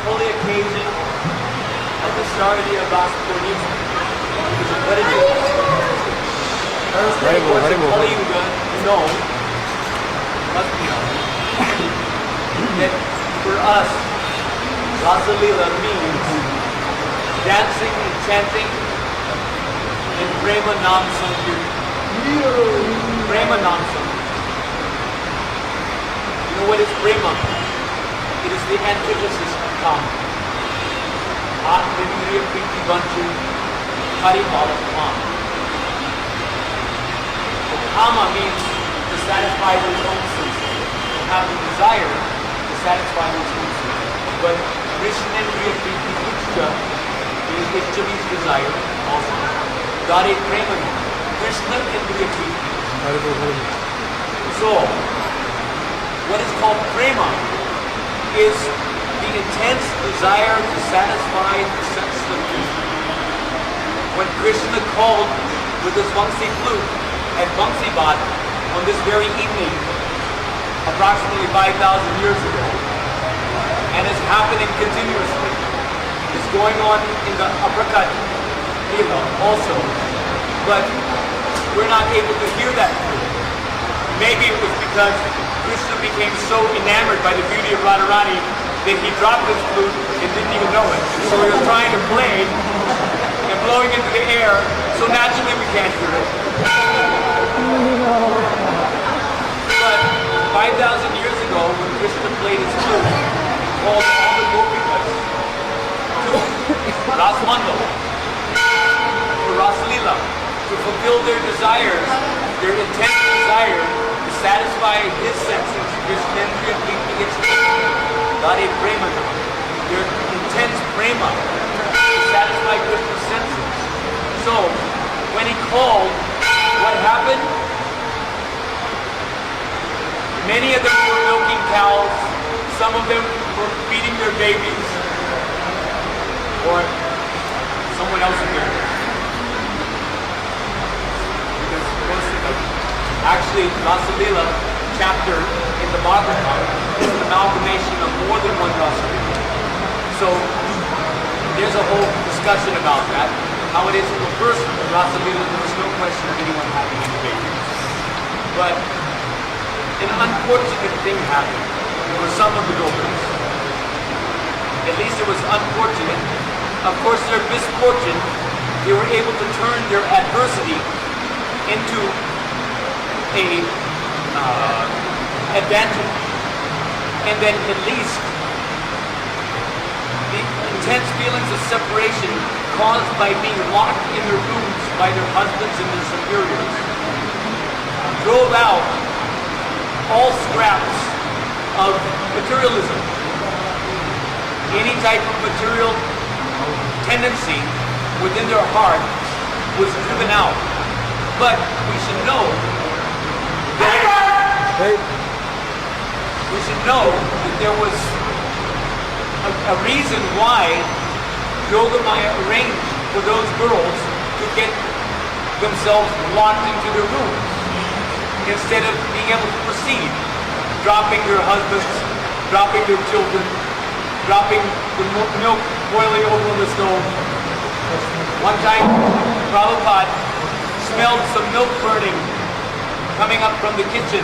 holy occasion of the Srīpād Aindra Dāsa. What is it? Thursday was in Kali Yuga, must be known, that for us, Rasa Leela means dancing and chanting in Prema Nam Sankirtan. Prema Nam Sankirtan. You know what is Prema? It is the antithesis of Kama. Atmindriya Priti Vanchu Hari Bala Kama. Kama means to satisfy one's own senses, to have the desire to satisfy one's own senses. But Krishnendriya Priti Ichcha means Ichcha means desire also. Dare Prema means Krishna Indriya Priti. So, what is called Prema is the intense desire to satisfy the sense of Krishna. When Krishna called with his Vamsi flute at Vamsibad on this very evening, approximately 5,000 years ago, and is happening continuously. It's going on in the uppercut Lila also, but we're not able to hear that flute. Maybe it was because Krishna became so enamored by the beauty of Radharani that he dropped his flute and didn't even know it. So he was trying to play and blowing into the air, so naturally we can't hear it. But 5,000 years ago, when Krishna played his flute, called all the Gopikas to Rasmandal, to Raslila, to fulfill their desires, their intense desire to satisfy his senses, Krishnendriya Priti Ichcha, Dare Prema, their intense prema to satisfy Krishna's senses. So, when he called, what happened? Many of them were milking cows, some of them were feeding their babies, or someone else again. Because most of them, actually, Rasa Leela chapter in the Bhagavatam is an amalgamation of more than one Rasa Leela. So, there's a whole discussion about that. How it is in the first Rasa Leela, there was no question of anyone having any babies. But an unfortunate thing happened for some of the gopis. At least it was unfortunate. Of course, their misfortune, they were able to turn their adversity into a advantage. And then at least the intense feelings of separation caused by being locked in their rooms by their husbands and their superiors drove out all scraps of materialism. Any type of material tendency within their heart was driven out. But we should know that there was a reason why Yogamaya arranged for those girls to get themselves locked into their rooms instead of being able to proceed, dropping their husbands, dropping their children, dropping the milk boiling over on the stove. One time, Prabhupada smelled some milk burning coming up from the kitchen,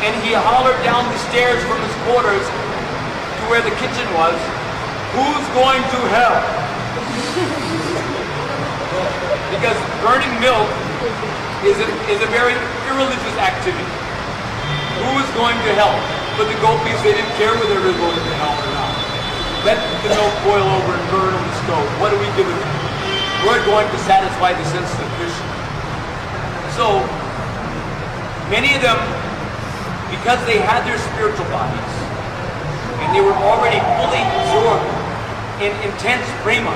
and he hollered down the stairs from his quarters to where the kitchen was, "Who's going to hell?" Because burning milk is a very irreligious activity. Who is going to hell? But the gopis, they didn't care whether they were going to hell or not. Let the milk boil over and burn on the stove. What do we do with it? We're going to satisfy the senses of Krishna. So, many of them, because they had their spiritual bodies, and they were already fully absorbed in intense prema,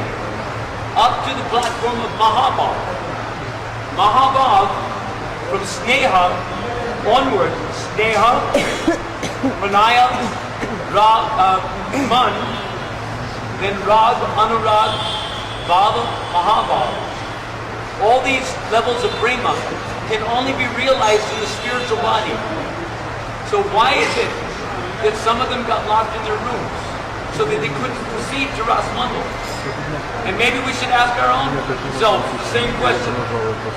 up to the platform of Mahabhav. Mahabhav, from Sneha onward, Sneha, Pranaya, Man, then Rag, Anurag, Bhava, Mahabhav. All these levels of prema can only be realized in the spiritual body. So why is it that some of them got locked in their rooms? so that they couldn't proceed to Rasmandal. And maybe we should ask our own selves the same question.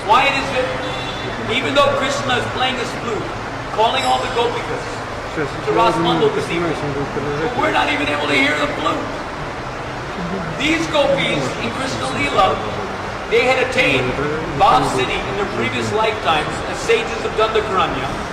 Why it is that even though Krishna is playing his flute, calling all the gopikas to Rasmandal this evening, we're not even able to hear the flute. These gopis in Krishna Leela, they had attained Bhav Siddhi in their previous lifetimes as sages of Dandakaranya.